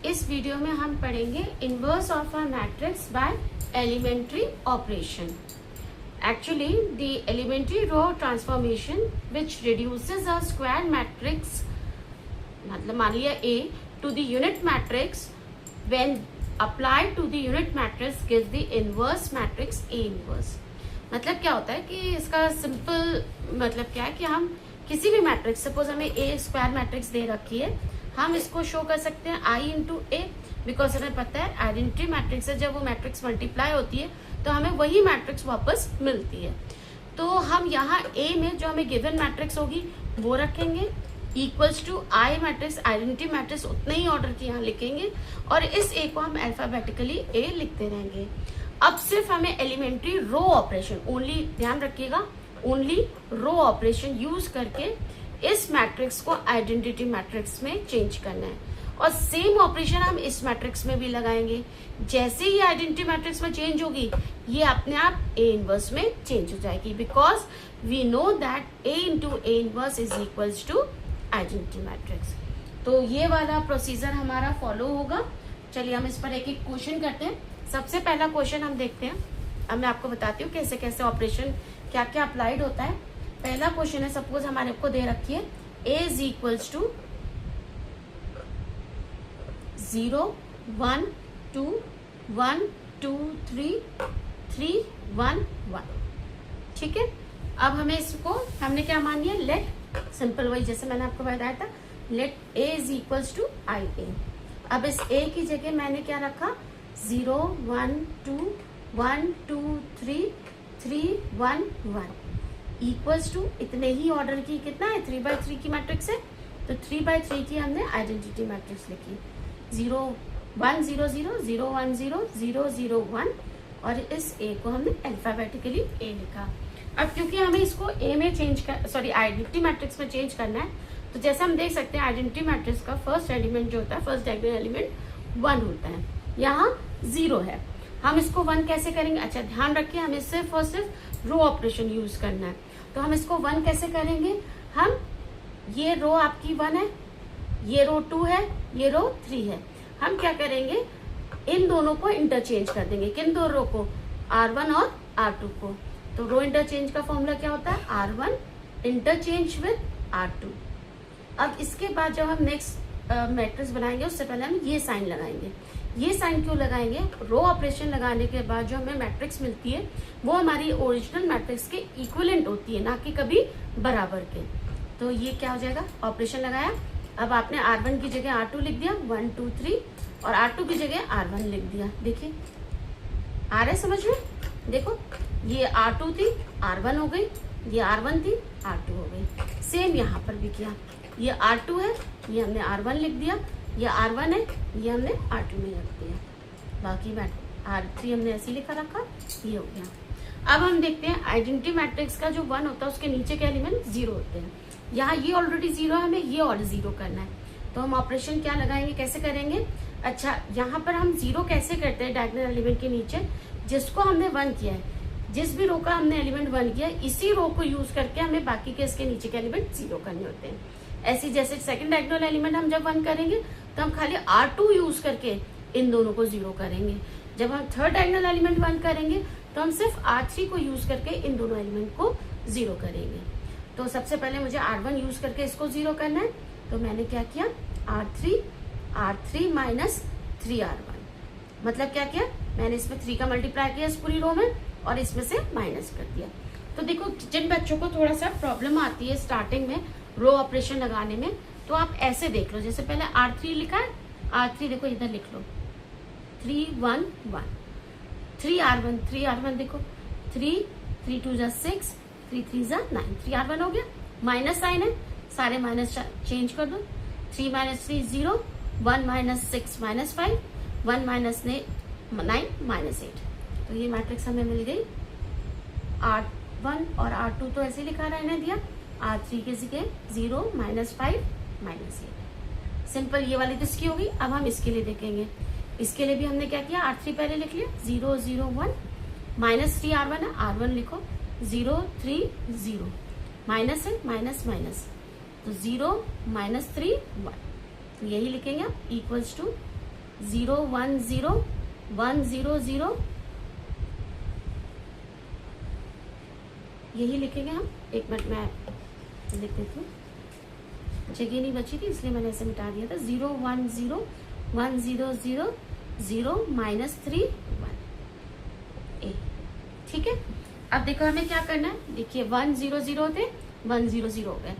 इस वीडियो में हम पढ़ेंगे inverse of a matrix by elementary operation. Actually, the elementary row transformation which reduces a square matrix, मतलब मान लिया A to the unit matrix, when applied to the unit matrix gives the inverse matrix A inverse. मतलब क्या होता है कि इसका simple मतलब क्या है कि हम किसी भी मैट्रिक्स, सपोज हमें A स्क्वायर मैट्रिक्स दे रखी है, हम इसको शो कर सकते हैं I इंटू A, बिकॉज हमें पता है आइडेंटिटी मैट्रिक्स से जब वो मैट्रिक्स मल्टीप्लाई होती है तो हमें वही मैट्रिक्स वापस मिलती है. तो हम यहाँ A में जो हमें गिवन मैट्रिक्स होगी वो रखेंगे equals to I matrix, identity matrix उतने ही ऑर्डर की यहाँ लिखेंगे और इस A को हम अल्फाबेटिकली A लिखते रहेंगे. अब सिर्फ हमें एलिमेंट्री रो ऑपरेशन, ओनली ध्यान रखिएगा, ओनली रो ऑपरेशन यूज करके इस मैट्रिक्स को आइडेंटिटी मैट्रिक्स में चेंज करना है और सेम ऑपरेशन हम इस मैट्रिक्स में भी लगाएंगे. जैसे ही आइडेंटिटी मैट्रिक्स में चेंज होगी ये अपने आप ए इनवर्स में चेंज हो जाएगी, because we know that A into A inverse is equals to identity matrix. तो ये वाला प्रोसीजर हमारा फॉलो होगा. चलिए हम इस पर एक एक क्वेश्चन करते हैं. सबसे पहला क्वेश्चन हम देखते हैं. अब मैं आपको बताती हूँ कैसे कैसे ऑपरेशन क्या क्या अप्लाइड होता है. पहला क्वेश्चन है, सपोज हमारे को दे रखी है ए इज इक्वल्स टू 0 1 2 1 2 3 3 1 1. ठीक है. अब हमें इसको हमने क्या मान लिया, लेट सिंपल, वही जैसे मैंने आपको बताया था, let A is equals to I A. अब इस ए की जगह मैंने क्या रखा, 0 1 2 1 2 3 3 1 1 इक्वल्स टू इतने ही ऑर्डर की कितना है 3/3 की मैट्रिक्स है, तो 3/3 की हमने आइडेंटिटी मैट्रिक्स लिखी. 0 1 0 0 0 1 0 0 0 1 और इस ए को हमने अल्फाबेटिकली ए लिखा. अब क्योंकि हमें इसको ए में चेंज कर, सॉरी आइडेंटिटी मैट्रिक्स में चेंज करना है, तो जैसे हम देख सकते हैं आइडेंटिटी मैट्रिक्स का फर्स्ट एलिमेंट जो होता है, फर्स्ट डायगोनल एलिमेंट 1 होता है, यहाँ 0 है. हम इसको 1 कैसे करेंगे, अच्छा ध्यान रखिए हमें सिर्फ और सिर्फ रो ऑपरेशन यूज करना है. तो हम इसको 1 कैसे करेंगे, हम ये रो आपकी 1 है, ये रो 2 है, ये रो 3 है. हम क्या करेंगे, इन दोनों को इंटरचेंज कर देंगे. किन दो रो को, R1 और R2 को. तो रो इंटरचेंज का फॉर्मूला क्या होता है, R1 इंटरचेंज विद R2. अब इसके बाद जब हम नेक्स्ट मैट्रिक्स बनाएंगे उससे पहले हम ये साइन लगाएंगे. ये साइन क्यों लगाएंगे, रो ऑपरेशन लगाने के बाद जो हमें मैट्रिक्स मिलती है वो हमारी ओरिजिनल मैट्रिक्स के इक्विवेलेंट होती है, ना कि कभी बराबर के. तो ये क्या हो जाएगा, ऑपरेशन लगाया. अब आपने R1 की जगह R2 लिख दिया 1 2 3 और R2 की जगह R1 लिख दिया. देखिए आ रहा है समझ में, देखो ये R2 थी R1 हो गई, ये R1 थी R2 हो गई. सेम यहाँ पर भी किया, ये R2 है, ये हमने R1 लिख दिया, ये R1 है, ये हमने R2 में रख दिया. बाकी R3 हमने ऐसे ही लिखा रखा, ये हो गया. अब हम देखते हैं आइडेंटिटी मैट्रिक्स का जो 1 होता है उसके नीचे के एलिमेंट 0 होते हैं. यहाँ ये ऑलरेडी 0 है, हमें ये और 0 करना है. तो हम ऑपरेशन क्या लगाएंगे, कैसे करेंगे. अच्छा यहाँ पर हम 0 कैसे करते हैं डायगोनल एलिमेंट के नीचे, जिसको हमने 1 किया है, जिस भी रो का हमने एलिमेंट 1 किया है, इसी रो को यूज करके हमें बाकी के इसके नीचे के एलिमेंट 0 करने होते हैं. ऐसे जैसे सेकंड डायगोनल एलिमेंट हम जब 1 करेंगे तो हम खाली R2 यूज करके इन दोनों को 0 करेंगे. जब हम थर्ड डायगोनल एलिमेंट 1 करेंगे तो हम सिर्फ R3 को यूज करके इन दोनों एलिमेंट को 0 करेंगे. तो सबसे पहले मुझे R1 यूज करके इसको 0 करना है, तो मैंने क्या किया, R3 माइनस 3R1. मतलब क्या किया, मैंने इसमें 3 का मल्टीप्लाई किया इस पूरी रो में और इसमें से माइनस कर दिया. तो देखो जिन बच्चों को थोड़ा सा प्रॉब्लम आती है स्टार्टिंग में रो ऑपरेशन लगाने में, तो आप ऐसे देख लो, जैसे पहले R3 लिखा है, R3 देखो इधर लिख लो 3 1 1, 3R1 देखो 3 3 2 जा 6 3 3 जा 9, 3R1 हो गया. माइनस साइन है, सारे माइनस चेंज कर दो. 3 minus 3 0, 1 minus 6 minus 5, 1 minus 9 minus 8. तो ये मैट्रिक्स हमें मिल गई. R1 और R2 तो ऐसे लिखा रहने दिया, R3 की जगह 0 माइनस 5 माइनस 8. सिंपल ये वाली तो इसकी होगी. अब हम इसके लिए देखेंगे. इसके लिए भी हमने क्या किया, R3 पहले लिख लिया, 0 0 1 माइनस 3R1 है, R1 लिखो 0 3 0 माइनस है, माइनस माइनस, तो 0 माइनस 3 1. यही लिखेंगे आप इक्वल्स टू 0 1 0 1 0 0, यही लिखेंगे हम। एक मिनट मैं लिख देती हूँ, जगह नहीं बची थी इसलिए मैंने ऐसे मिटा दिया था। 0 1 0 1 0 0 0 -3 1 ए, ठीक है। अब देखो हमें क्या करना है, देखिए 1 0 0 थे, 1 0 0 हो गए।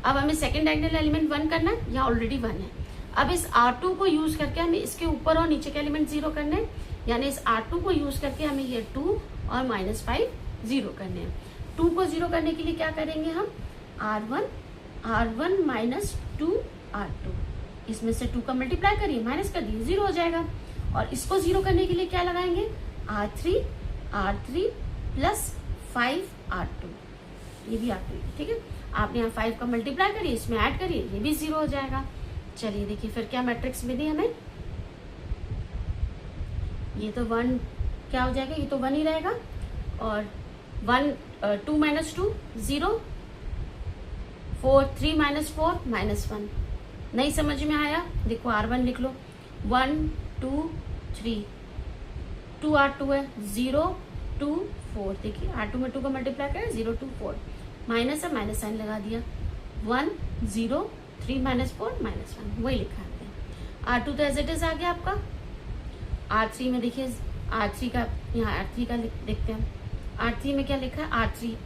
अब हमें सेकंड डायगोनल एलिमेंट 1 करना है, यहाँ ऑलरेडी 1 है। अब इस R2 को यूज करके हमें इसके ऊपर और नीचे के एलिमेंट 0 करने हैं, यानी इस R2 को यूज करके हमें ये 2 और -5 0 करने हैं। 2 को 0 करने के लिए क्या करेंगे हम, R1 माइनस 2 R2, इसमें से 2 का मल्टीप्लाई करिए, माइनस कर दिए, 0 हो जाएगा। और इसको 0 करने के लिए क्या लगाएंगे, R3 प्लस 5 R2, ये भी R2, ठीक है। आपने यहाँ 5 का मल्टीप्लाई करिए, इसमें ऐड करिए, ये भी 0 हो जाएगा। चलिए देखिए फिर क्या मैट्रिक्स मिली हमें, ये तो 1 क्या हो जाएगा, ये तो 1 ही रहेगा। और 2 - 2 0, 4 3 - 4 -1। नहीं समझ में आया, देखो R1 लिख लो, 1 2 3, 2 R2 है, 0 2 4, देखिए R2 में 2 का मल्टीप्लाई करें, 0 2 4, माइनस है, माइनस साइन लगा दिया, 1 0 3 - 4 -1, वही लिखा है। R2 तो एज इट इज आ गया आपका। R3 में देखिए, R3 का यहाँ R3 का देखते हैं, R3 में क्या लिखा है,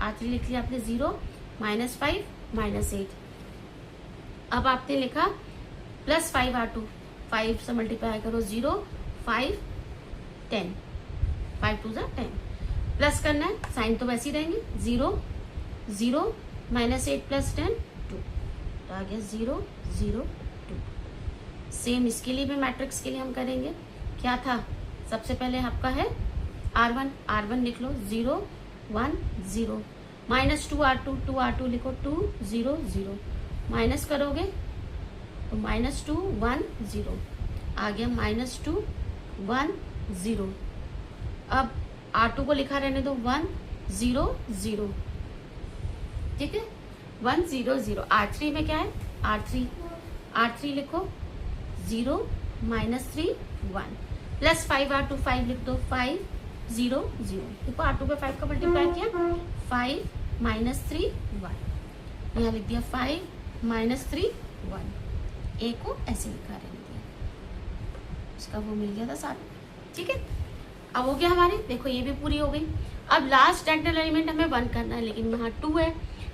R3 लिख लिया आपने, 0 -5 -8। अब आपने लिखा प्लस 5 R2, 5 से मल्टीप्लाई करो, 0 5 10, 5 2 10, प्लस करना है, साइन तो वैसे ही रहेंगे, 0 0 -8 + 10 2, तो आ गया 0 0 2। सेम इसके लिए भी मैट्रिक्स के लिए हम करेंगे, क्या था, सबसे पहले आपका है R1 लिख लो, 0 1 0, -2 R2 2 लिखो, 2 0 0, माइनस करोगे तो -2 1 0 आ गया, -2 1 0। अब R2 को लिखा रहने दो, 1 0 0, ठीक है, 1 0 0। R3 में क्या है, R3 लिखो, 0 -3 1, प्लस 5 R2 5 लिख दो, 5 0 0, देखो R2 पे 5 का मल्टीप्लाई किया, 5 -3 1, यहाँ लिख दिया 5 -3 1, ए को ऐसे लिखा रहने दिया, इसका वो मिल गया था साथ, ठीक है। अब हो गया हमारे, देखो ये भी पूरी हो गई। अब लास्ट डायगोनल एलिमेंट हमें 1 करना है, लेकिन यहाँ 2 है।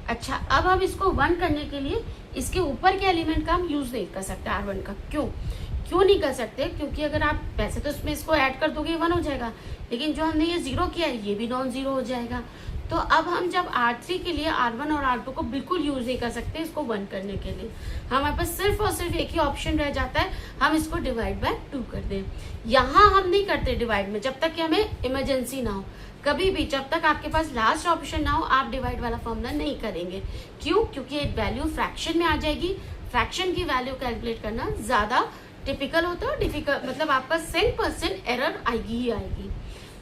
अच्छा, अब हम इसको 1 करने के लिए इसके ऊपर के एलिमेंट का हम यूज नहीं कर सकते, R1 का। क्यों नहीं कर सकते, क्योंकि अगर आप वैसे तो इसमें इसको ऐड कर दोगे 1 हो जाएगा, लेकिन जो हमने ये 0 किया है ये भी नॉन 0 हो जाएगा। तो अब हम जब R3 के लिए R1 और R2 को बिल्कुल यूज नहीं कर सकते इसको 1 करने के लिए, हमारे पास सिर्फ और सिर्फ एक ही ऑप्शन रह जाता है, हम इसको डिवाइड बाय 2 कर दें। यहाँ हम नहीं करते डिवाइड में, जब तक कि हमें इमरजेंसी ना हो, कभी भी जब तक आपके पास लास्ट ऑप्शन ना हो आप डिवाइड वाला फॉर्मूला नहीं करेंगे। क्यों, क्योंकि एक वैल्यू फ्रैक्शन में आ जाएगी, फ्रैक्शन की वैल्यू कैलकुलेट करना ज्यादा टिपिकल होता है, डिफिकल्ट मतलब आपका 100% एरर आएगी ही आएगी।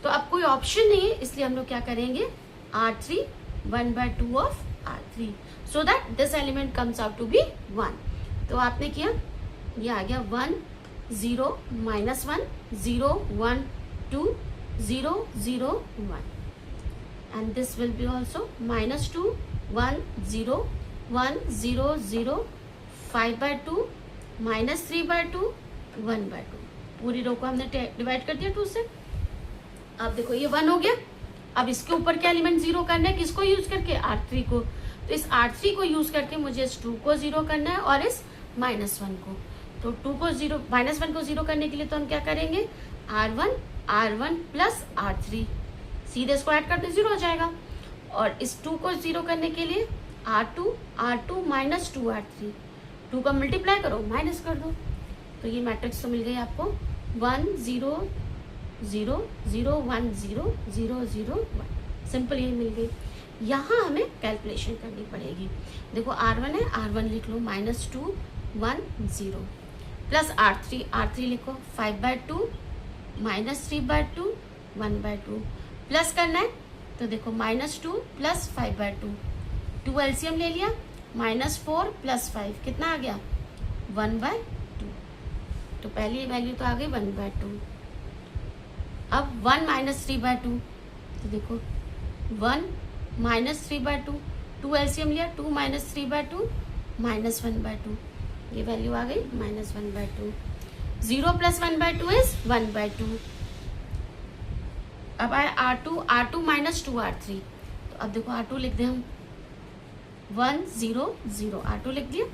तो अब कोई ऑप्शन नहीं है, इसलिए हम लोग क्या करेंगे, R3 1/2 of R3 so that this element comes out to be 1। तो आपने किया, ये आ गया 1 0 -1 0 1 2 0 0 1, and this will be also -2 1 0 1 0 0 5/2 -3/2 1/2, पूरी रो को हमने डिवाइड कर दिया 2 से। अब देखो ये 1 हो गया। अब इसके ऊपर क्या एलिमेंट 0 करना है, किसको यूज करके, R3 को। तो इस R3 को यूज करके मुझे इस 2 को 0 करना है और इस -1 को। तो 2 को 0 -1 को 0 करने के लिए तो हम क्या करेंगे, R1 प्लस R3, सीधे इसको ऐड करते 0 हो जाएगा। और इस 2 को 0 करने के लिए R2 -2 R3, 2 का मल्टीप्लाई करो, माइनस कर दो, तो ये मैट्रिक्स तो मिल गई आपको 1 0 0 0 1 0 0 0 1, सिंपल ये मिल गई। यहाँ हमें कैलकुलेशन करनी पड़ेगी। देखो R1 है, R1 लिख लो, -2 1 0 प्लस R3 लिखो 5/2 -3/2 1/2, प्लस करना है तो देखो -2 प्लस 5/2, 2 एलसीएम ले लिया, -4 + 5 कितना आ गया, 1/2। तो पहली वैल्यू तो आ गई 1/2। अब 1 माइनस 3/2, तो देखो 1 माइनस 3/2, 2 एलसीएम लिया, 2 माइनस 3/2 माइनस 1/2, ये वैल्यू आ गई माइनस 1/2। 0 plus 1/2 is 1/2। अब आए R2 माइनस 2R3, तो अब देखो R2 लिख दें हम 1 0 0, R2 लिख दिया,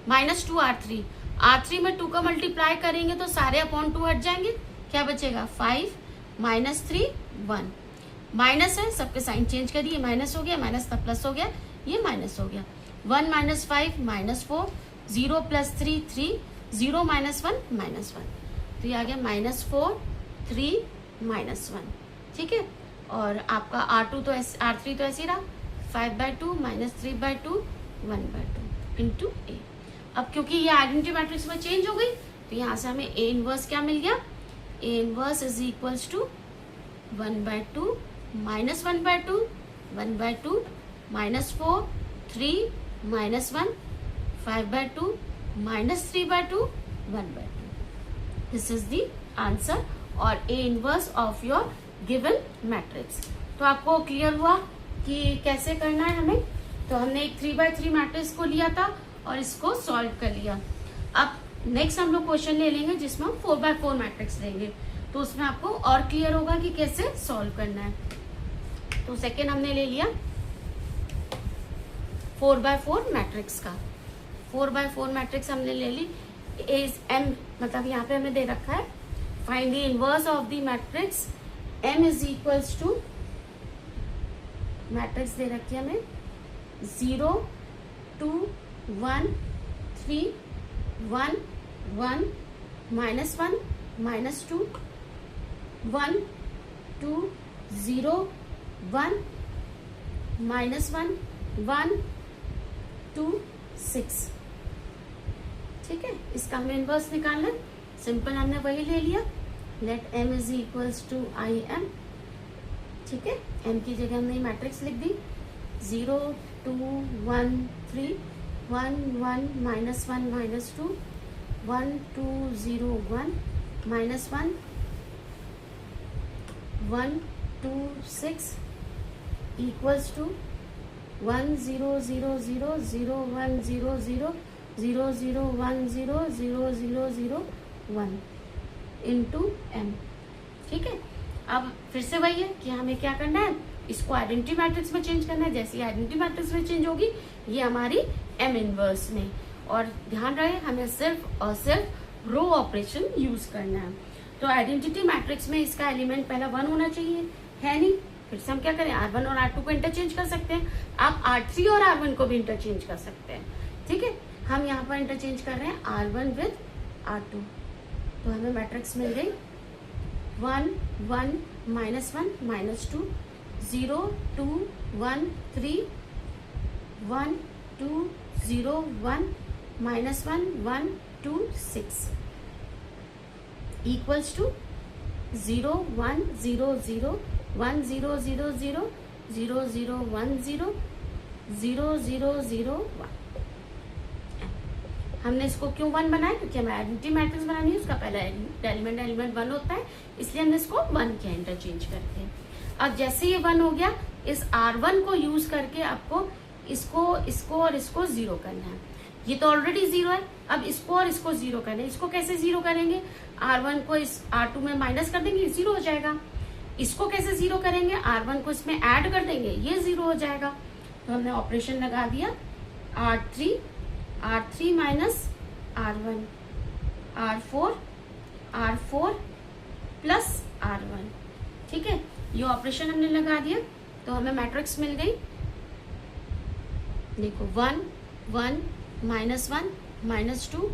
माइनस 2R3, R3 में 2 का मल्टीप्लाई करेंगे तो सारे अपॉन 2 हट जाएंगे, क्या बचेगा 5 माइनस 3 1, माइनस है सबके साइन चेंज करिए, माइनस हो गया, माइनस तब प्लस हो गया, ये माइनस हो गया, 1 minus 5 minus 4, 0 plus 3 3, 0 minus 1 minus 1, तो ये आ गया माइनस 4 3 माइनस 1, ठीक है। और आपका R3 तो ऐसे ही रहा, 5/2 माइनस 3/2 1/2 इंटू ए। अब क्योंकि ये आइडेंटिटी मैट्रिक्स में चेंज हो गई, तो यहाँ से हमें ए इनवर्स क्या मिल गया, A inverse is equals to 1/2 minus 1/2 1/2 minus 4 3 minus 1 5/2 minus 3/2 1/2। This is the answer और A inverse of your given matrix. तो आपको क्लियर हुआ कि कैसे करना है हमें। तो हमने एक 3/3 मैट्रिक्स को लिया था और इसको सॉल्व कर लिया। अब नेक्स्ट हम लोग क्वेश्चन ले लेंगे जिसमें हम 4/4 मैट्रिक्स लेंगे, तो उसमें आपको और क्लियर होगा कि कैसे सॉल्व करना है। तो सेकेंड हमने ले लिया 4/4 मैट्रिक्स का। 4/4 मैट्रिक्स हमने ले ली, एज एम मतलब यहाँ पे हमें दे रखा है find the inverse of the matrix m is equals to, matrix दे रखी है हमें 0 2 1 3 1 1 माइनस 1 माइनस 2 1 2 0 1 माइनस 1 1 2 6, ठीक है। इसका हमें इनवर्स निकालना है, सिंपल हमने वही ले लिया, let m is equals to I M, ठीक है। m की जगह हमने मैट्रिक्स लिख दी 0 2 1 3 1 1 minus 1 minus 2 1 2 0 1 minus 1 1 2 6 equals to 1 0 0 0 0 1 0 0 0 0 1 0 0 0 0 1 into M, ठीक है। अब फिर से वही है कि हमें क्या करना है, इसको आइडेंटिटी मैट्रिक्स में चेंज करना है। जैसे आइडेंटिटी मैट्रिक्स में चेंज होगी ये हमारी एम इनवर्स में, और ध्यान रहे हमें सिर्फ और सिर्फ रो ऑपरेशन यूज करना है। तो आइडेंटिटी मैट्रिक्स में इसका एलिमेंट पहला 1 होना चाहिए, है नहीं, फिर से हम क्या करें R1 और R2 को इंटरचेंज कर सकते हैं। आप R3 और R1 को भी इंटरचेंज कर सकते हैं, ठीक है। हम यहाँ पर इंटरचेंज कर रहे हैं R1 विद R2, तो हमें मैट्रिक्स मिल गई 1 1 minus 1 minus 2 0 2 1 3 1 2 0 1 minus 1 1 2 6 equals to 0 1 0 0 1 0 0 0 0 0 1 0 0 0 0 1। हमने इसको क्यों 1 बनाया, क्योंकि हमें आइडेंटिटी मैट्रिक्स बनानी है, उसका पहला एलिमेंट 1 होता है, इसलिए हमने इसको 1 किया इंटरचेंज करके। अब जैसे ये 1 हो गया, इस R1 को यूज करके आपको इसको और इसको 0 करना है। ये तो ऑलरेडी 0 है, अब इसको और इसको 0 करना है। इसको कैसे 0 करेंगे, R1 को इस R2 में माइनस कर देंगे, 0 हो जाएगा। इसको कैसे 0 करेंगे, R1 को इसमें ऐड कर देंगे, ये 0 हो जाएगा। तो हमने ऑपरेशन लगा दिया R3 minus R1 R4 plus R1, ठीक है। ये ऑपरेशन हमने लगा दिया, तो हमें मैट्रिक्स मिल गई, देखो 1 1 minus 1 minus 2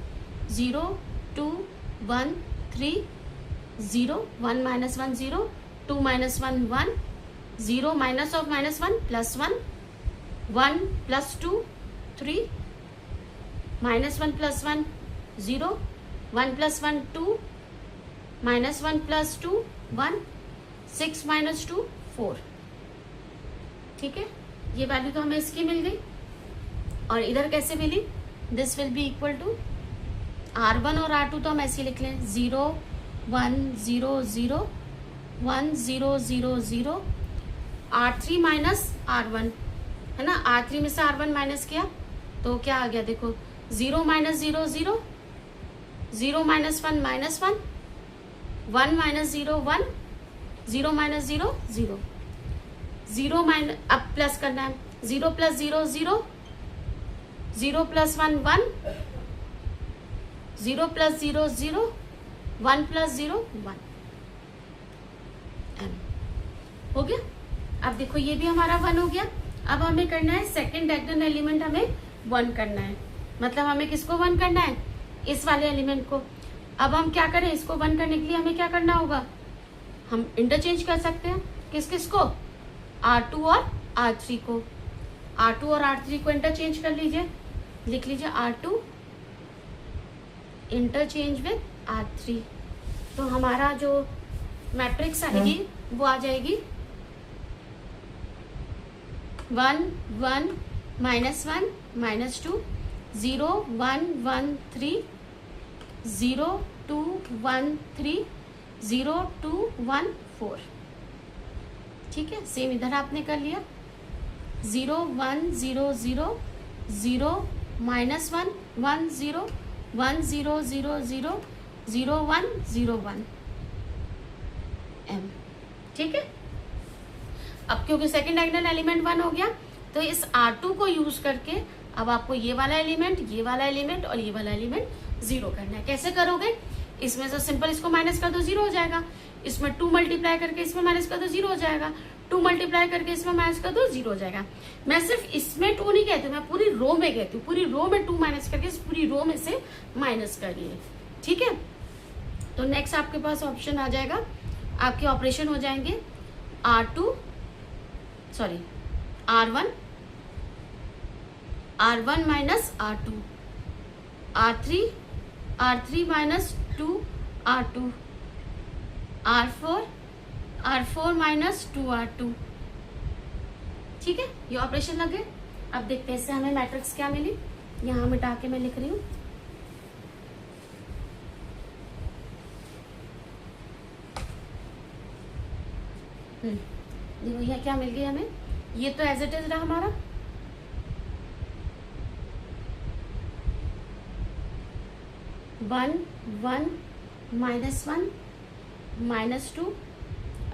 0 2 1 3 0 1 minus 1 0 2 minus 1 1 0 minus of minus 1 plus 1 1 plus 2 3 minus 1 plus 1 0 1 plus 1 2 minus 1 plus 2 1 6 minus 2 4, ठीक है। ये वैल्यू तो हमें इसकी मिल गई, और इधर कैसे मिली, this will be equal to R1 और R2 तो हम ऐसे लिख लें 0 1 0 0 1 0 0 0 R3 माइनस R1 है ना, R3 में से R1 माइनस किया तो क्या आ गया देखो 0 minus 0 0 0 minus 1 minus 1 1 minus 0 1 0 minus 0 0 0 minus अब प्लस करना है 0 plus 0 0 0 plus 1 1 0 plus 0 0 1 plus 0 1 m हो गया। अब देखो ये भी हमारा 1 हो गया। अब हमें करना है सेकंड डायगोनल एलिमेंट हमें 1 करना है, मतलब हमें किसको 1 करना है, इस वाले एलिमेंट को। अब हम क्या करें, इसको 1 करने के लिए हमें क्या करना होगा, हम इंटरचेंज कर सकते हैं किस किस को, R2 और R3 को। R2 और R3 को इंटरचेंज कर लीजिए, लिख लीजिए R2 इंटरचेंज विद R3। तो हमारा जो मैट्रिक्स आएगी वो आ जाएगी 1 1 -1 -2 0 1 1 3 0 2 1 3 0 2 1 4। ठीक है, सेम इधर आपने कर लिया 0 1 0 0 0 -1 1 0 1 0 0 0 0 1 0 1 m। ठीक है, अब क्योंकि सेकंड डायगोनल एलिमेंट 1 हो गया तो इस R2 को यूज करके अब आपको ये वाला एलिमेंट और ये वाला एलिमेंट 0 करना है। कैसे करोगे, इसमें से सिंपल इसको माइनस कर दो 0 हो जाएगा, इसमें 2 मल्टीप्लाई करके इसमें माइनस कर दो 0 हो जाएगा, 2 मल्टीप्लाई करके इसमें माइनस कर दो 0 हो जाएगा। मैं सिर्फ इसमें 2 नहीं कहती, मैं पूरी रो में कहती हूँ, पूरी रो में 2 माइनस करके इस पूरी रो में से माइनस करिए। ठीक है, तो नेक्स्ट आपके पास ऑप्शन आ जाएगा, आपके ऑपरेशन हो जाएंगे R1 minus R2 R3 minus 2 R2 R4 minus 2 R2। ठीक है, ये ऑपरेशन लग गए। अब देखते हैं इससे हमें मैट्रिक्स क्या मिली, यहां मिटा के मैं लिख रही हूं देखो यह क्या मिल गया हमें, ये तो एज इट इज रहा हमारा 1 1 -1 -2।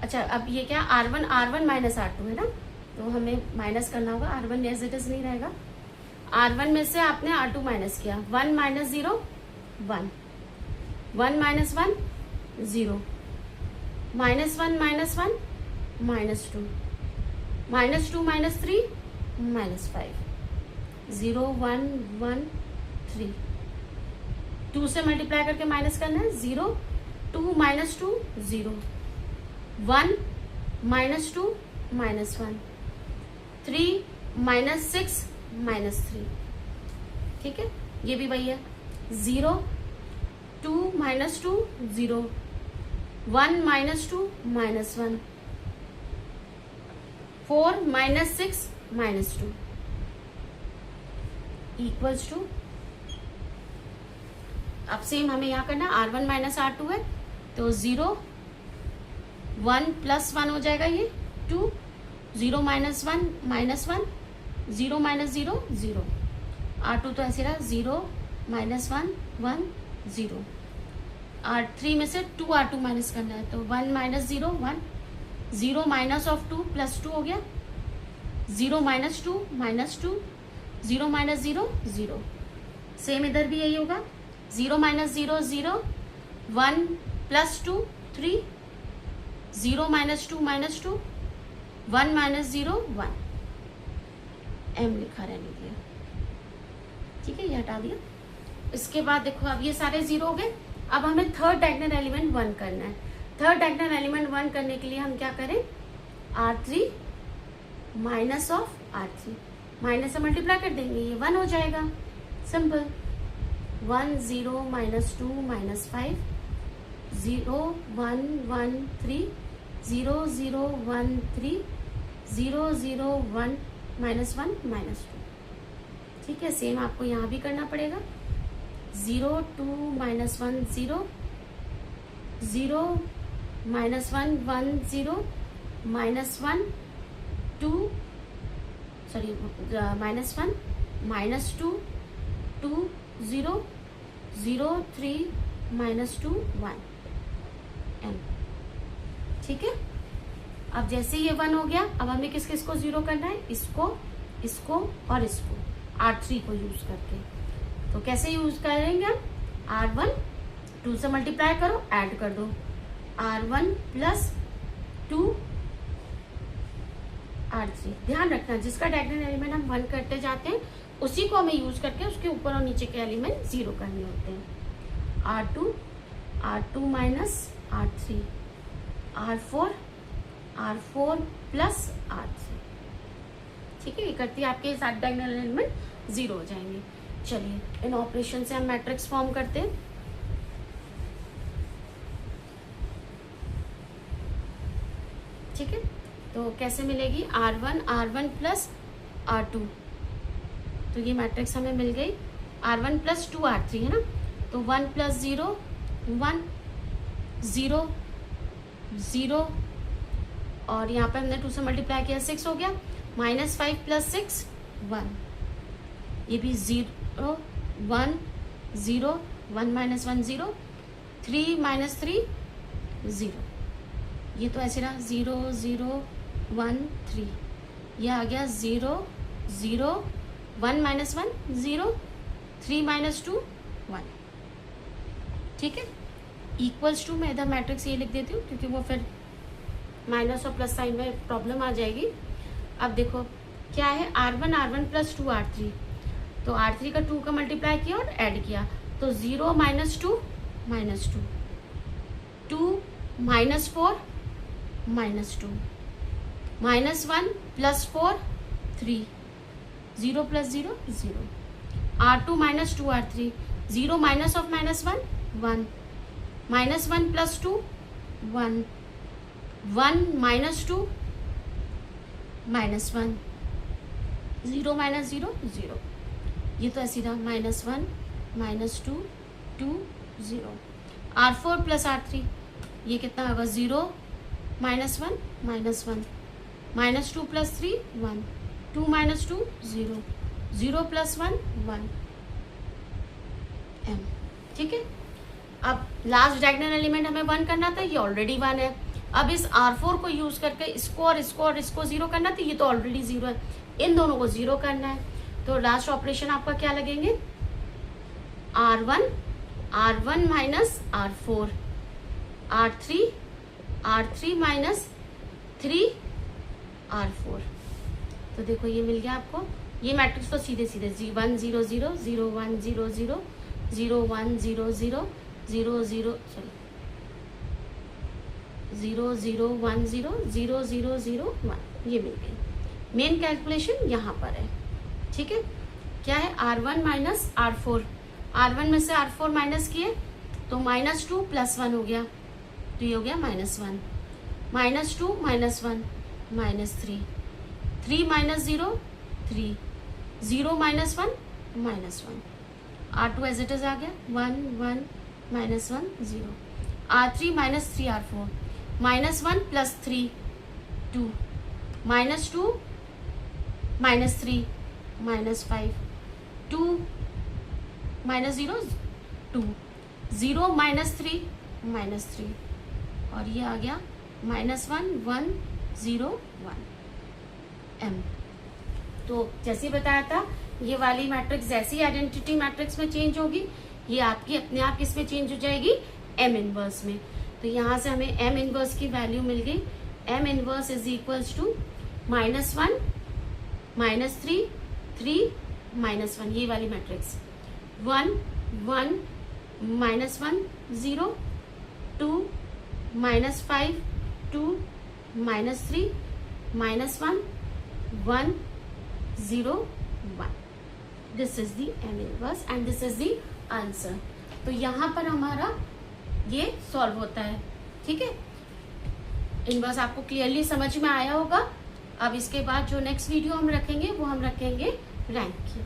अच्छा, अब ये क्या R1 माइनस R2 है ना, तो हमें माइनस करना होगा, R1 एज इट इज नहीं रहेगा। R1 में से आपने R2 माइनस किया, 1 - 0 1 1 - 1 0 -1 -1 -2 -2 -3 -5 0 1 1 3। 2 से मल्टीप्लाई करके माइनस करना है 0 2 -2 0 1 -2 -1 3 -6 -3। ठीक है, ये भी वही है 0 2 -2 0 1 -2 -1 4 -6 -2 इक्वल्स टू। अब सेम हमें यहाँ करना R1 माइनस R2 है तो 0 1 + 1 हो जाएगा, ये 2 0 -1 -1 0 -0 0 R2 तो ऐसे रहा 0 -1 1 0। R3 में से 2 R2 माइनस करना है तो 1 - 0 1 0 माइनस ऑफ 2 + 2 हो गया 0 -2 -2 0 -0 0। सेम इधर भी यही होगा 0 -0 0 1 + 2 3 0 -2 -2 1 -0 1 m लिखा रहने दिया। ठीक है, ये हटा दिया। इसके बाद देखो अब ये सारे 0 हो गए। अब हमें थर्ड डायगोनल एलिमेंट 1 करना है। थर्ड डायगोनल एलिमेंट 1 करने के लिए हम क्या करें, R3 minus of R3 minus से मल्टीप्लाई कर देंगे, ये 1 हो जाएगा, सिंपल। 1 0 -2 -5 0 1 1 3 0 0 1 3 0 0 1 -1 -2। ठीक है, सेम आपको यहाँ भी करना पड़ेगा। 0 2 -1 0 0 -1 1 0 -1 2 सॉरी -1 -2 2 0 0 3 -2 1 m। ठीक है, अब जैसे ये 1 हो गया, अब हमें किस किस को 0 करना है, इसको इसको और इसको R3 को यूज करके। तो कैसे यूज करेंगे हम, R1 2 से मल्टीप्लाई करो, ऐड कर दो, R1 प्लस 2 R3। ध्यान रखना जिसका डायगोनल एलिमेंट हम 1 करते जाते हैं उसी को हमें यूज करके उसके ऊपर और नीचे के एलिमेंट 0 करने होते हैं। R2 minus R3 R4 plus R3। ठीक है, ये करती है आपके साथ डायगोनल एलिमेंट 0 हो जाएंगे। चलिए इन ऑपरेशन से हम मैट्रिक्स फॉर्म करते हैं। ठीक है, तो कैसे मिलेगी, R1 प्लस R2, तो ये मैट्रिक्स हमें मिल गई। R1 प्लस 2 R3 है ना, तो 1 प्लस 0 1 0 0 और यहाँ पे हमने 2 से मल्टीप्लाई किया 6 हो गया, -5 प्लस 6 1, ये भी 0 1 0 1 -1 0 3 -3 0, ये तो ऐसे रहा 0 0 1 3, ये आ गया 0 0 1 -1 0 3 -2 1। ठीक है, इक्वल्स टू मैं इधर मैट्रिक्स ये लिख देती हूँ क्योंकि वो फिर माइनस और प्लस साइन में प्रॉब्लम आ जाएगी। अब देखो क्या है, R1 प्लस 2 R3, तो R3 का 2 का मल्टीप्लाई किया और ऐड किया, तो 0 -2 -2 2 -4 -2 -1 plus 4 3 0 plus 0 0 R2 minus 2 R3 0 minus of -1 1 -1 plus 2 1 1 -2 -1 0 -0 0, ये तो ऐसी रहा -1 -2 2 0 R4 प्लस R3, ये कितना होगा 0 -1 -1 -2 प्लस 3 1 2 -2 0 0 प्लस 1 1 m। ठीक है, अब लास्ट डायगोनल एलिमेंट हमें 1 करना था, ये ऑलरेडी 1 है। अब इस R4 को यूज करके इसको और इसको और इसको 0 करना था, ये तो ऑलरेडी 0 है, इन दोनों को 0 करना है। तो लास्ट ऑपरेशन आपका क्या लगेंगे, R1 minus R4 R3 minus 3 R4। तो देखो ये मिल गया आपको, ये मैट्रिक्स तो सीधे 1 0 0 0 1 0 0 0 1 0 0 0 0 सॉरी 0 0 1 0 0 0 0 1, ये मिल गई। मेन कैलकुलेशन यहाँ पर है। ठीक है, क्या है, R1 माइनस R4, R1 में से R4 माइनस किए तो -2 प्लस 1 हो गया, तो ये हो गया -1 -2 -1 -3 3 -0 3 0 -1 -1 R2 एज इट इज आ गया 1 1 -1 0 R3 माइनस 3 R4 -1 प्लस 3 2 -2 -3 -5 2 -0 2 0 -3 -3 और ये आ गया -1 1 0 1 m। तो जैसे बताया था, ये वाली मैट्रिक्स जैसी आइडेंटिटी मैट्रिक्स में चेंज होगी, ये आपकी अपने आप किस में चेंज हो जाएगी, m इनवर्स में। तो यहाँ से हमें m इनवर्स की वैल्यू मिल गई, m inverse is equals to -1 -3 3 -1, ये वाली matrix 1 1 -1 0 2 -5 2 -3 -1 1 0 1। This is the m inverse and this is the answer. तो यहाँ पर हमारा ये सॉल्व होता है। ठीक है, इनवर्स आपको क्लियरली समझ में आया होगा। अब इसके बाद जो नेक्स्ट वीडियो हम रखेंगे वो हम रखेंगे रैंक की।